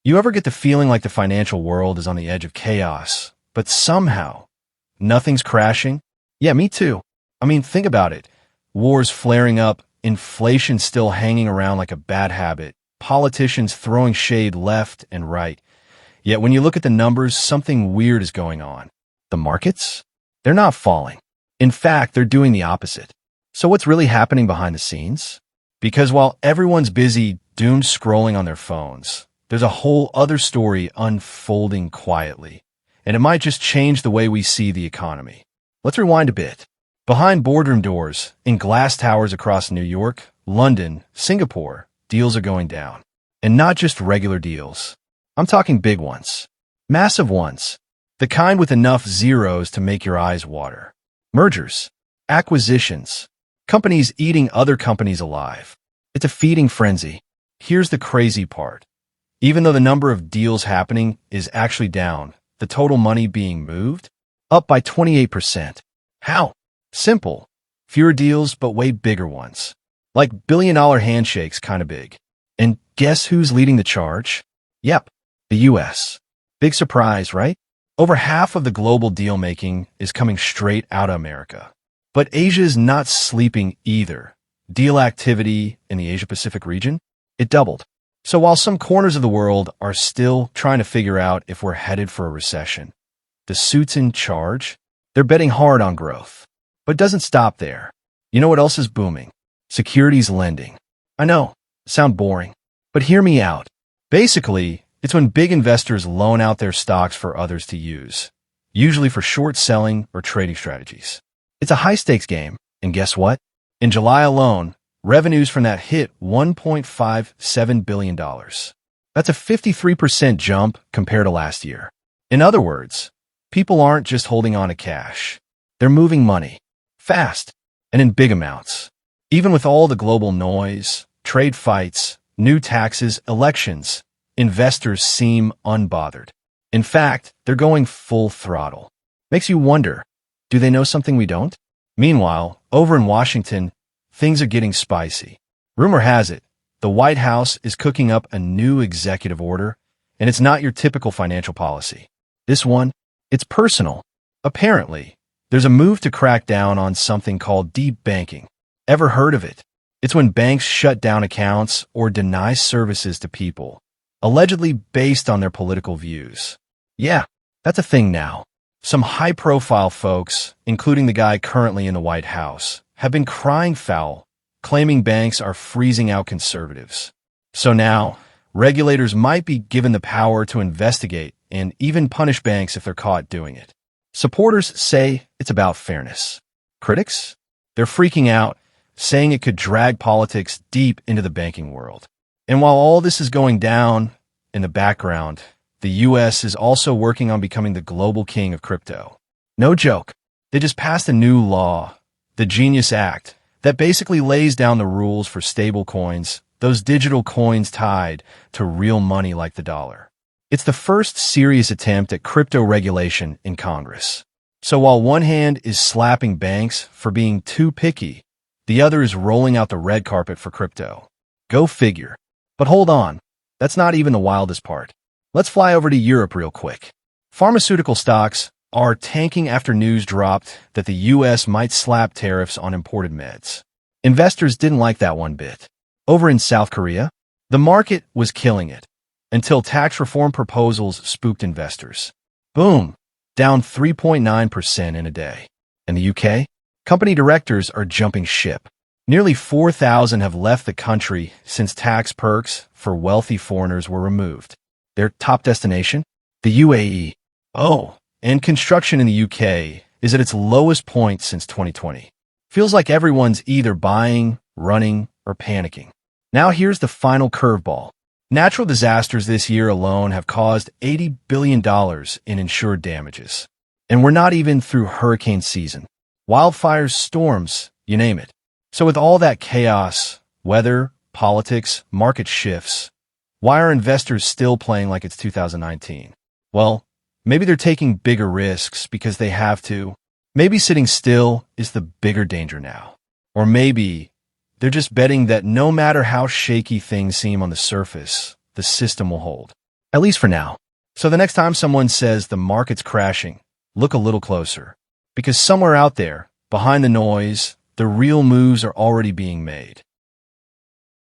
You ever get the feeling like the financial world is on the edge of chaos, but somehow nothing's crashing? Yeah, me too. I mean, think about it. Wars flaring up, inflation still hanging around like a bad habit, politicians throwing shade left and right. Yet when you look at the numbers, something weird is going on. The markets? They're not falling. In fact, they're doing the opposite. So what's really happening behind the scenes? Because while everyone's busy doom scrolling on their phones, there's a whole other story unfolding quietly, and it might just change the way we see the economy. Let's rewind a bit. Behind boardroom doors, in glass towers across New York, London, Singapore, deals are going down. And not just regular deals. I'm talking big ones. Massive ones. The kind with enough zeros to make your eyes water. Mergers. Acquisitions. Companies eating other companies alive. It's a feeding frenzy. Here's the crazy part. Even though the number of deals happening is actually down, the total money being moved? Up by 28%. How? Simple. Fewer deals, but way bigger ones. Like billion-dollar handshakes kind of big. And guess who's leading the charge? Yep, the US. Big surprise, right? Over half of the global deal-making is coming straight out of America. But Asia's not sleeping either. Deal activity in the Asia-Pacific region? It doubled. So while some corners of the world are still trying to figure out if we're headed for a recession, the suits in charge, they're betting hard on growth. But it doesn't stop there. You know what else is booming? Securities lending. I know, sound boring, but hear me out. Basically, it's when big investors loan out their stocks for others to use, usually for short selling or trading strategies. It's a high-stakes game, and guess what? In July alone, revenues from that hit $1.57 billion. That's a 53% jump compared to last year. In other words, people aren't just holding on to cash. They're moving money. Fast. And in big amounts. Even with all the global noise, trade fights, new taxes, elections, investors seem unbothered. In fact, they're going full throttle. Makes you wonder, do they know something we don't? Meanwhile, over in Washington, things are getting spicy. Rumor has it, the White House is cooking up a new executive order, and it's not your typical financial policy. This one, it's personal. Apparently, there's a move to crack down on something called debanking. Ever heard of it? It's when banks shut down accounts or deny services to people, allegedly based on their political views. Yeah, that's a thing now. Some high-profile folks, including the guy currently in the White House, have been crying foul, claiming banks are freezing out conservatives. So now, regulators might be given the power to investigate and even punish banks if they're caught doing it. Supporters say it's about fairness. Critics? They're freaking out, saying it could drag politics deep into the banking world. And while all this is going down in the background, the US is also working on becoming the global king of crypto. No joke. They just passed a new law, the Genius Act, that basically lays down the rules for stable coins, those digital coins tied to real money like the dollar. It's the first serious attempt at crypto regulation in Congress. So while one hand is slapping banks for being too picky, the other is rolling out the red carpet for crypto. Go figure. But hold on, that's not even the wildest part. Let's fly over to Europe real quick. Pharmaceutical stocks are tanking after news dropped that the US might slap tariffs on imported meds. Investors didn't like that one bit. Over in South Korea, the market was killing it until tax reform proposals spooked investors. Boom, down 3.9% in a day. In the UK, company directors are jumping ship. Nearly 4,000 have left the country since tax perks for wealthy foreigners were removed. Their top destination? The UAE. Oh, and construction in the UK is at its lowest point since 2020. Feels like everyone's either buying, running, or panicking. Now here's the final curveball. Natural disasters this year alone have caused $80 billion in insured damages. And we're not even through hurricane season. Wildfires, storms, you name it. So with all that chaos, weather, politics, market shifts, why are investors still playing like it's 2019? Well, maybe they're taking bigger risks because they have to. Maybe sitting still is the bigger danger now. Or maybe they're just betting that no matter how shaky things seem on the surface, the system will hold. at least for now. So the next time someone says the market's crashing, look a little closer. Because somewhere out there, behind the noise, the real moves are already being made.